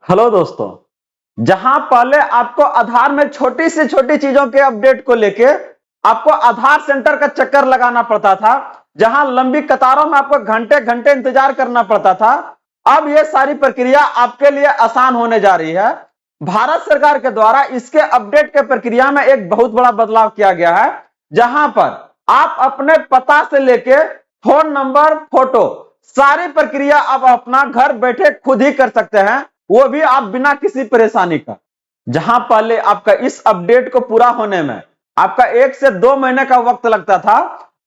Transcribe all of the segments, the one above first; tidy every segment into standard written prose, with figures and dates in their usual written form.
Hello दोस्तों। जहां पहले आपको आधार में छोटी से छोटी चीजों के अपडेट को लेके आपको आधार सेंटर का चक्कर लगाना पड़ता था, जहां लंबी कतारों में आपको घंटे घंटे इंतजार करना पड़ता था, अब यह सारी प्रक्रिया आपके लिए आसान होने जा रही है। भारत सरकार के द्वारा इसके अपडेट के प्रक्रिया में एक बहुत बड़ा बदलाव किया गया है, जहां पर आप अपने पता से लेके फोन नंबर, फोटो, सारी प्रक्रिया आप अपना घर बैठे खुद ही कर सकते हैं, वो भी आप बिना किसी परेशानी का। जहां पहले आपका इस अपडेट को पूरा होने में आपका 1 से 2 महीने का वक्त लगता था,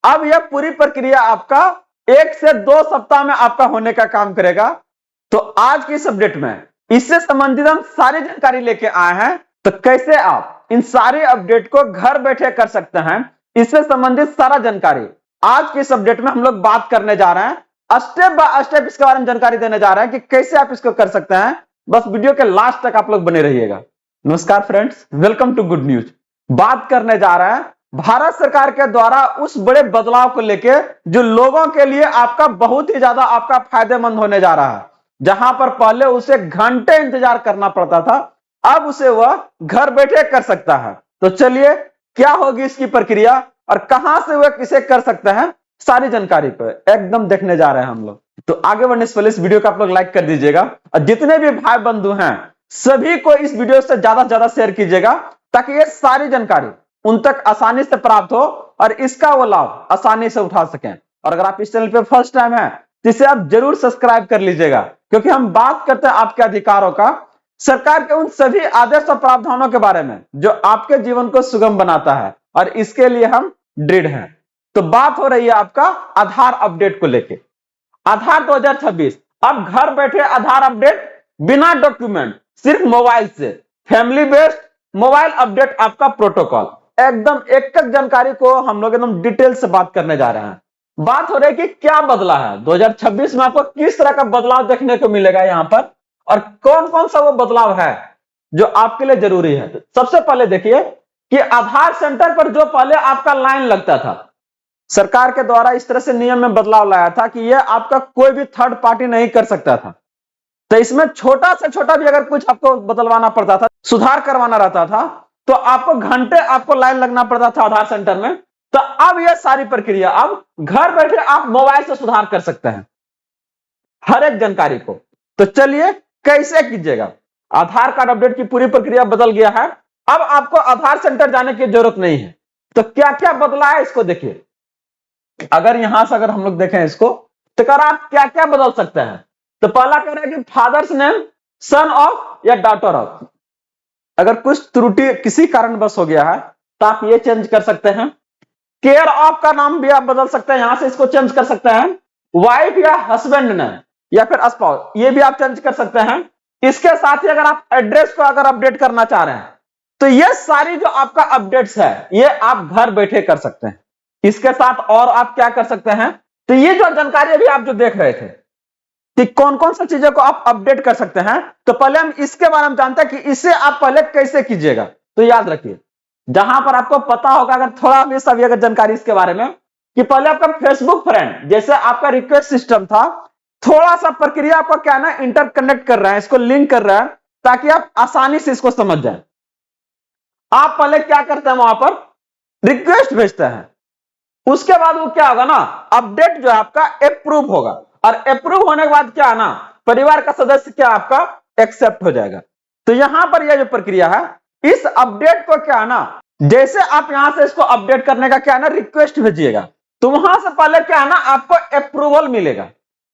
अब यह पूरी प्रक्रिया आपका 1 से 2 सप्ताह में आपका होने का काम करेगा। तो आज की इस अपडेट में इससे संबंधित हम सारी जानकारी लेके आए हैं। तो कैसे आप इन सारे अपडेट को घर बैठे कर सकते हैं, इससे संबंधित सारा जानकारी आज की इस अपडेट में हम लोग बात करने जा रहे हैं। स्टेप बाय स्टेप इसके बारे में जानकारी देने जा रहे हैं कि कैसे आप इसको कर सकते हैं। बस वीडियो के लास्ट तक आप लोग बने रहिएगा। नमस्कार friends, welcome to good news. बात करने जा रहे हैं भारत सरकार के द्वारा उस बड़े बदलाव को लेके जो लोगों के लिए आपका बहुत ही ज्यादा आपका फायदेमंद होने जा रहा है। जहां पर पहले उसे घंटे इंतजार करना पड़ता था, अब उसे वह घर बैठे कर सकता है। तो चलिए, क्या होगी इसकी प्रक्रिया और कहां से वह किसे कर सकते हैं, सारी जानकारी पे एकदम देखने जा रहे हैं हम लोग। तो आगे बढ़ने से पहले इस वीडियो को आप लोग लाइक कर दीजिएगा और जितने भी भाई बंधु हैं सभी को इस वीडियो से ज्यादा शेयर कीजिएगा, ताकि ये सारी जानकारी उन तक आसानी से प्राप्त हो और इसका वो लाभ आसानी से उठा सकें। और अगर आप इस चैनल पे फर्स्ट टाइम है तो इसे आप जरूर सब्सक्राइब कर लीजिएगा, क्योंकि हम बात करते हैं आपके अधिकारों का, सरकार के उन सभी आदेश और प्रावधानों के बारे में जो आपके जीवन को सुगम बनाता है, और इसके लिए हम दृढ़ हैं। तो बात हो रही है आपका आधार अपडेट को लेके। आधार 2026 अब घर बैठे आधार अपडेट बिना डॉक्यूमेंट, सिर्फ मोबाइल से, फैमिली बेस्ड मोबाइल अपडेट आपका प्रोटोकॉल। एकदम एक एक जानकारी को हम लोग एकदम डिटेल से बात करने जा रहे हैं। बात हो रही है कि क्या बदला है 2026 में, आपको किस तरह का बदलाव देखने को मिलेगा यहां पर, और कौन कौन सा वो बदलाव है जो आपके लिए जरूरी है। तो सबसे पहले देखिए कि आधार सेंटर पर जो पहले आपका लाइन लगता था, सरकार के द्वारा इस तरह से नियम में बदलाव लाया था कि यह आपका कोई भी थर्ड पार्टी नहीं कर सकता था। तो इसमें छोटा से छोटा भी अगर कुछ आपको बदलवाना पड़ता था, सुधार करवाना रहता था, तो आपको घंटे आपको लाइन लगना पड़ता था आधार सेंटर में। तो अब यह सारी प्रक्रिया अब घर बैठे आप मोबाइल से सुधार कर सकते हैं हर एक जानकारी को। तो चलिए कैसे कीजिएगा। आधार कार्ड अपडेट की पूरी प्रक्रिया बदल गया है, अब आपको आधार सेंटर जाने की जरूरत नहीं है। तो क्या क्या बदला है इसको देखिए। अगर यहां से अगर हम लोग देखें इसको, तो कर आप क्या क्या बदल सकते हैं। तो पहला कह रहा है कि फादर्स नेम सन ऑफ या डॉटर ऑफ। अगर कुछ त्रुटि किसी कारणवश हो गया है तो आप ये चेंज कर सकते हैं। केयर ऑफ का नाम भी आप बदल सकते हैं, यहां से इसको चेंज कर सकते हैं। वाइफ या हस्बैंड नेम या फिर स्पाउस, ये भी आप चेंज कर सकते हैं। इसके साथ ही अगर आप एड्रेस को अगर अपडेट करना चाह रहे हैं, तो ये सारी जो आपका अपडेट्स है ये आप घर बैठे कर सकते हैं। इसके साथ और आप क्या कर सकते हैं, तो ये जो जानकारी अभी आप जो देख रहे थे कि कौन कौन सी चीजों को आप अपडेट कर सकते हैं, तो पहले हम इसके बारे में जानते हैं कि इसे आप पहले कैसे कीजिएगा। तो याद रखिए, जहां पर आपको पता होगा अगर थोड़ा भी सभी अगर जानकारी इसके बारे में, कि पहले आपका फेसबुक फ्रेंड जैसे आपका रिक्वेस्ट सिस्टम था, थोड़ा सा प्रक्रिया आपको क्या ना इंटरकनेक्ट कर रहा है, इसको लिंक कर रहा है, ताकि आप आसानी से इसको समझ जाए। आप पहले क्या करते हैं, वहां पर रिक्वेस्ट भेजते हैं, उसके बाद वो क्या होगा ना, अपडेट जो है आपका अप्रूव होगा, और अप्रूव होने के बाद क्या है ना, परिवार का सदस्य क्या आपका एक्सेप्ट हो जाएगा। तो यहां पर यह जो प्रक्रिया है, इस अपडेट को क्या है ना, जैसे आप यहां से इसको अपडेट करने का क्या है ना रिक्वेस्ट भेजिएगा, तो वहां से पहले क्या है ना आपको अप्रूवल मिलेगा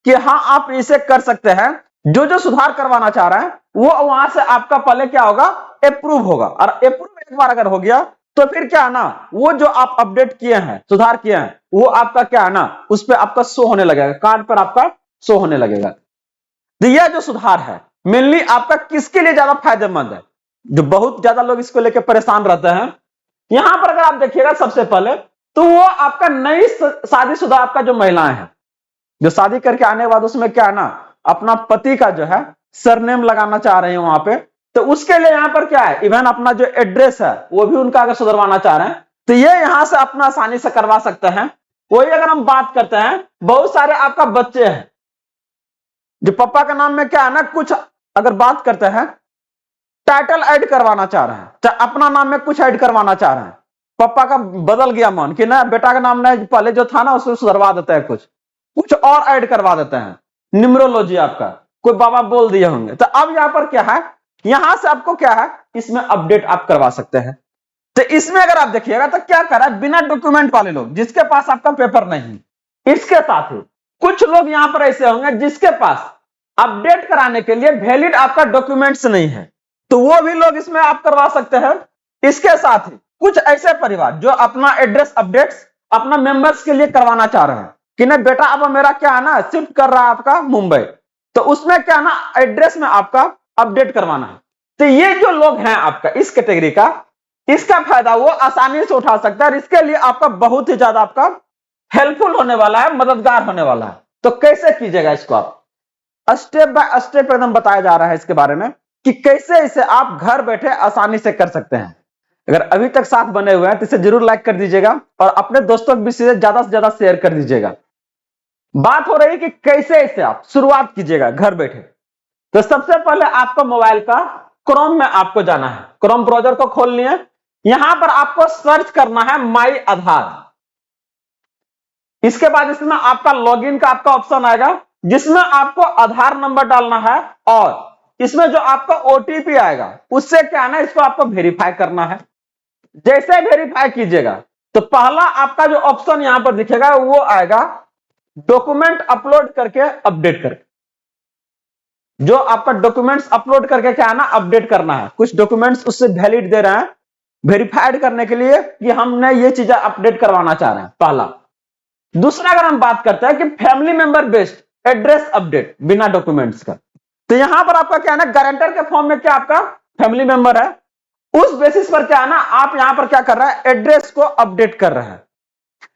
कि हाँ आप इसे कर सकते हैं। जो जो सुधार करवाना चाह रहे हैं वो वहां से आपका पहले क्या होगा, अप्रूव होगा, और अप्रूव एक बार अगर हो गया तो फिर क्या है ना, वो जो आप अपडेट किए हैं, सुधार किए हैं, वो आपका क्या है ना उस पर आपका शो होने लगेगा, कार्ड पर आपका शो होने लगेगा। तो यह जो सुधार है मेनली आपका किसके लिए ज्यादा फायदेमंद है, जो बहुत ज्यादा लोग इसको लेकर परेशान रहते हैं। यहां पर अगर आप देखिएगा सबसे पहले, तो वो आपका नई शादीशुदा आपका जो महिलाएं हैं, जो शादी करके आने के बाद उसमें क्या है ना अपना पति का जो है सरनेम लगाना चाह रहे हैं वहां पे, तो उसके लिए यहां पर क्या है, इवन अपना जो एड्रेस है वो भी उनका अगर सुधरवाना चाह रहे हैं, तो ये यहां से अपना आसानी से करवा सकते हैं। वही अगर हम बात करते हैं, बहुत सारे आपका बच्चे हैं जो पापा के नाम में क्या है ना कुछ अगर बात करते हैं, टाइटल ऐड करवाना चाह रहे हैं, चाहे अपना नाम में कुछ ऐड करवाना चाह रहे हैं, पापा का बदल गया मन कि ना बेटा का नाम नहीं, पहले जो था ना उसको सुधरवा देते हैं, कुछ और ऐड करवा देते हैं, न्यूमरोलॉजी आपका कोई बाबा बोल दिए होंगे। तो अब यहां पर क्या है, यहां से आपको क्या है, इसमें अपडेट आप करवा सकते हैं। तो इसमें अगर आप देखिएगा तो क्या कर रहा है, बिना डॉक्यूमेंट वाले लोग जिसके पास आपका पेपर नहीं, इसके साथ ही कुछ लोग यहां पर ऐसे होंगे जिसके पास अपडेट कराने के लिए वैलिड आपका डॉक्यूमेंट्स नहीं है, तो वो भी लोग इसमें आप करवा सकते हैं। इसके साथ ही कुछ ऐसे परिवार जो अपना एड्रेस अपडेट्स अपना मेंबर्स के लिए करवाना चाह रहे हैं कि नहीं बेटा अब मेरा क्या है ना शिफ्ट कर रहा है आपका मुंबई, तो उसमें क्या ना एड्रेस में आपका अपडेट करवाना है। तो ये जो लोग हैं आपका इस कैटेगरी का, इसका फायदा वो आसानी से उठा सकता है और इसके लिए आपका बहुत ही ज्यादा आपका हेल्पफुल होने वाला है, मददगार होने वाला है। तो कैसे कीजिएगा इसको, आप स्टेप बाय स्टेप एकदम बताया जा रहा है इसके बारे में कि कैसे इसे आप घर बैठे आसानी से कर सकते हैं। अगर अभी तक साथ बने हुए हैं तो इसे जरूर लाइक कर दीजिएगा और अपने दोस्तों को भी से ज्यादा शेयर कर दीजिएगा। बात हो रही है कि कैसे इसे आप शुरुआत कीजिएगा घर बैठे। तो सबसे पहले आपको मोबाइल का क्रोम में आपको जाना है, क्रोम ब्राउजर को खोल लिए, यहां पर आपको सर्च करना है माई आधार। इसके बाद इसमें आपका लॉगिन का आपका ऑप्शन आएगा जिसमें आपको आधार नंबर डालना है और इसमें जो आपका ओटीपी आएगा उससे क्या है ना इसको आपको वेरीफाई करना है। जैसे वेरीफाई कीजिएगा तो पहला आपका जो ऑप्शन यहां पर दिखेगा वो आएगा डॉक्यूमेंट अपलोड करके अपडेट करके। जो आपका डॉक्यूमेंट्स अपलोड करके क्या है ना अपडेट करना है, कुछ डॉक्यूमेंट्स उससे वैलिड दे रहे हैं वेरीफाइड करने के लिए कि हमने ये चीजें अपडेट करवाना चाह रहे हैं, पहला। दूसरा अगर हम बात करते हैं कि family member based address update बिना डॉक्यूमेंट्स का, तो यहां पर आपका क्या है ना गारंटर के फॉर्म में क्या आपका फैमिली मेंबर है, उस बेसिस पर क्या है ना आप यहां पर क्या कर रहा है एड्रेस को अपडेट कर रहे हैं।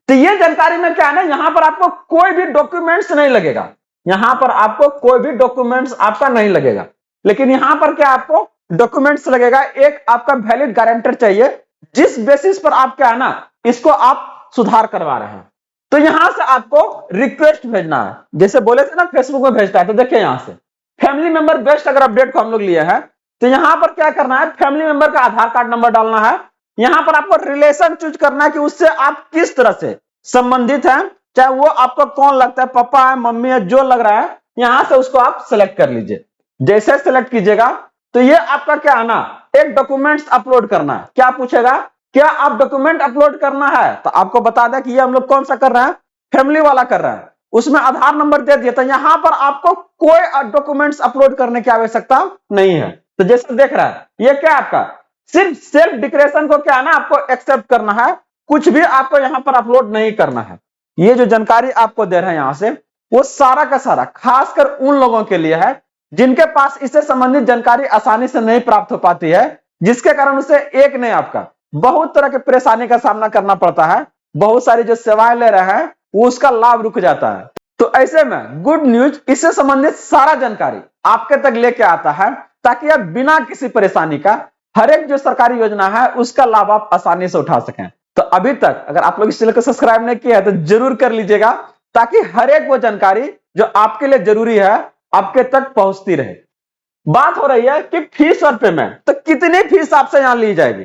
तो ये जानकारी में क्या है ना यहां पर आपको कोई भी डॉक्यूमेंट्स नहीं लगेगा, यहां पर आपको कोई भी डॉक्यूमेंट्स आपका नहीं लगेगा, लेकिन यहां पर क्या आपको डॉक्यूमेंट्स लगेगा, एक आपका वैलिड गारंटर चाहिए जिस बेसिस पर आप क्या है ना इसको आप सुधार करवा रहे हैं। तो यहां से आपको रिक्वेस्ट भेजना है, जैसे बोले थे ना फेसबुक में भेजता है, तो देखिए यहां से फैमिली मेंबर बेस्ट अगर अपडेट को हम लोग लिए हैं तो यहां पर क्या करना है, फैमिली मेंबर का आधार कार्ड नंबर डालना है, यहां पर आपको रिलेशन चूज करना है कि उससे आप किस तरह से संबंधित हैं, चाहे वो आपको कौन लगता है, पापा है मम्मी है जो लग रहा है, यहां से उसको आप सेलेक्ट कर लीजिए। जैसे सेलेक्ट कीजिएगा तो ये आपका क्या है ना एक डॉक्यूमेंट्स अपलोड करना है, क्या पूछेगा क्या आप डॉक्यूमेंट अपलोड करना है, तो आपको बता दें कि ये हम लोग कौन सा कर रहे हैं फैमिली वाला कर रहे हैं, उसमें आधार नंबर दे दिया, तो यहां पर आपको कोई डॉक्यूमेंट्स अपलोड करने की आवश्यकता नहीं है। तो जैसे देख रहा है ये क्या आपका सिर्फ सेल्फ डिक्लेरेशन को क्या है ना आपको एक्सेप्ट करना है, कुछ भी आपको यहां पर अपलोड नहीं करना है। ये जो जानकारी आपको दे रहे हैं यहां से वो सारा का सारा खासकर उन लोगों के लिए है जिनके पास इससे संबंधित जानकारी आसानी से नहीं प्राप्त हो पाती है, जिसके कारण उसे एक नहीं आपका बहुत तरह के परेशानी का सामना करना पड़ता है, बहुत सारी जो सेवाएं ले रहे हैं वो उसका लाभ रुक जाता है। तो ऐसे में गुड न्यूज इससे संबंधित सारा जानकारी आपके तक लेके आता है ताकि आप बिना किसी परेशानी का हर एक जो सरकारी योजना है उसका लाभ आप आसानी से उठा सकें। तो अभी तक अगर आप लोग इस चैनल को सब्सक्राइब नहीं किया है तो जरूर कर लीजिएगा ताकि हर एक वो जानकारी जो आपके लिए जरूरी है आपके तक पहुंचती रहे। बात हो रही है कि फीस और पेमेंट, तो कितनी फीस आपसे यहां ली जाएगी।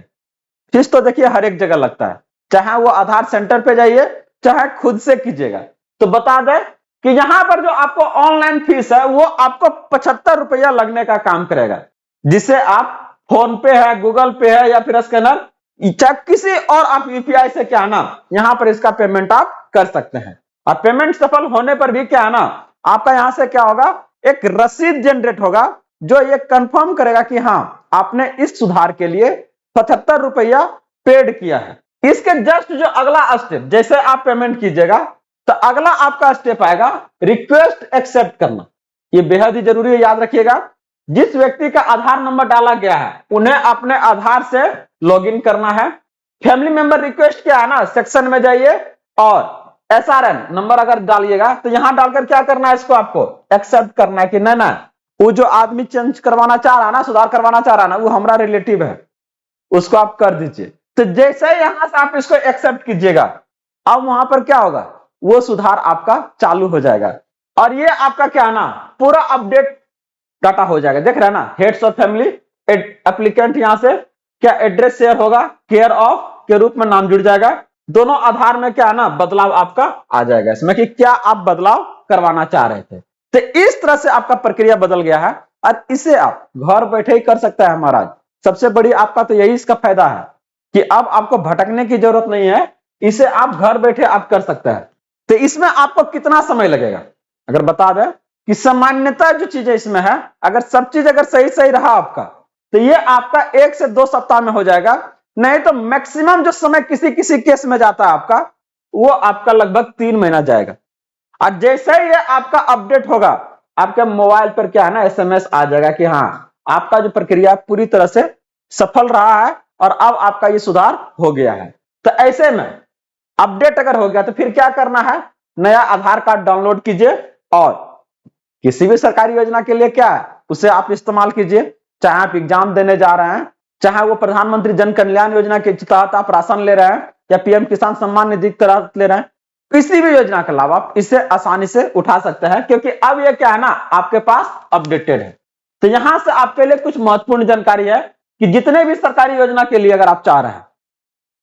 फीस तो देखिए हर एक जगह लगता है, चाहे वो आधार सेंटर पे जाइए चाहे खुद से कीजिएगा। तो बता दें कि यहां पर जो आपको ऑनलाइन फीस है वो आपको 75 रुपया लगने का काम करेगा, जिसे आप फोन पे है गूगल पे है या फिर स्कैनर चाहे किसी और आप यूपीआई से क्या ना यहां पर इसका पेमेंट आप कर सकते हैं। और पेमेंट सफल होने पर भी क्या है ना आपका यहां से क्या होगा एक रसीद जनरेट होगा जो ये कंफर्म करेगा कि हाँ आपने इस सुधार के लिए 75 रुपया पेड किया है। इसके जस्ट जो अगला स्टेप जैसे आप पेमेंट कीजिएगा तो अगला आपका स्टेप आएगा रिक्वेस्ट एक्सेप्ट करना। ये बेहद ही जरूरी है, याद रखिएगा जिस व्यक्ति का आधार नंबर डाला गया है उन्हें अपने आधार से लॉगिन करना है। फैमिली मेंबर रिक्वेस्ट क्या है ना सेक्शन में जाइए और एसआरएन नंबर अगर डालिएगा तो यहां डालकर क्या करना है इसको आपको एक्सेप्ट करना है कि ना वो जो आदमी चेंज करवाना चाह रहा है ना सुधार करवाना चाह रहा है ना वो हमारा रिलेटिव है, उसको आप कर दीजिए। तो जैसे ही यहां से आप इसको एक्सेप्ट कीजिएगा अब वहां पर क्या होगा वो सुधार आपका चालू हो जाएगा और ये आपका क्या है ना पूरा अपडेट डाटा हो जाएगा। देख रहे हैं ना, हेड्स ऑफ फैमिली, एप्लीकेंट यहां से क्या एड्रेस शेयर होगा, केयर ऑफ के रूप में नाम जुड़ जाएगा। दोनों आधार में क्या है ना, बदलाव आपका आ जाएगा इसमें कि क्या आप बदलाव करवाना चाह रहे थे। तो इस तरह से आपका प्रक्रिया बदल गया है और इसे आप घर बैठे ही कर सकते हैं महाराज। सबसे बड़ी आपका तो यही इसका फायदा है कि अब आपको भटकने की जरूरत नहीं है, इसे आप घर बैठे आप कर सकते हैं। तो इसमें आपको कितना समय लगेगा, अगर बता दें कि सामान्यतः जो चीजें इसमें है, अगर सब चीज अगर सही सही रहा आपका, तो ये आपका 1 से 2 सप्ताह में हो जाएगा। नहीं तो मैक्सिमम जो समय किसी किसी केस में जाता है आपका, वो आपका लगभग 3 महीना जाएगा। और जैसे ही ये आपका अपडेट होगा, आपके मोबाइल पर क्या है ना, एसएमएस आ जाएगा कि हाँ आपका जो प्रक्रिया पूरी तरह से सफल रहा है और अब आपका ये सुधार हो गया है। तो ऐसे में अपडेट अगर हो गया तो फिर क्या करना है, नया आधार कार्ड डाउनलोड कीजिए और किसी भी सरकारी योजना के लिए क्या है उसे आप इस्तेमाल कीजिए। चाहे आप एग्जाम देने जा रहे हैं, चाहे वो प्रधानमंत्री जन कल्याण योजना के तहत आप राशन ले रहे हैं या पीएम किसान सम्मान निधि के तहत ले रहे हैं, किसी भी योजना का लाभ आप इसे आसानी से उठा सकते हैं, क्योंकि अब ये क्या है ना आपके पास अपडेटेड है। तो यहां से आपके लिए कुछ महत्वपूर्ण जानकारी है कि जितने भी सरकारी योजना के लिए अगर आप चाह रहे हैं,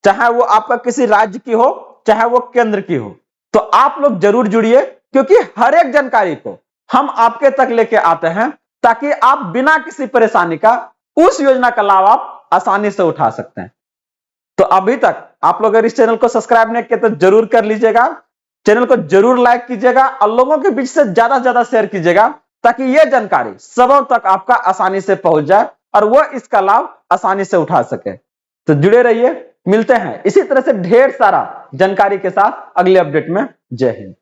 चाहे वो आपका किसी राज्य की हो चाहे वो केंद्र की हो, तो आप लोग जरूर जुड़िए, क्योंकि हर एक जानकारी को हम आपके तक लेके आते हैं ताकि आप बिना किसी परेशानी का उस योजना का लाभ आप आसानी से उठा सकते हैं। तो अभी तक आप लोग अगर इस चैनल को सब्सक्राइब नहीं किया तो जरूर कर लीजिएगा, चैनल को जरूर लाइक कीजिएगा और लोगों के बीच से ज्यादा से ज्यादा शेयर कीजिएगा, ताकि यह जानकारी सबों तक आपका आसानी से पहुंच जाए और वो इसका लाभ आसानी से उठा सके। तो जुड़े रहिए, मिलते हैं इसी तरह से ढेर सारा जानकारी के साथ अगले अपडेट में। जय हिंद।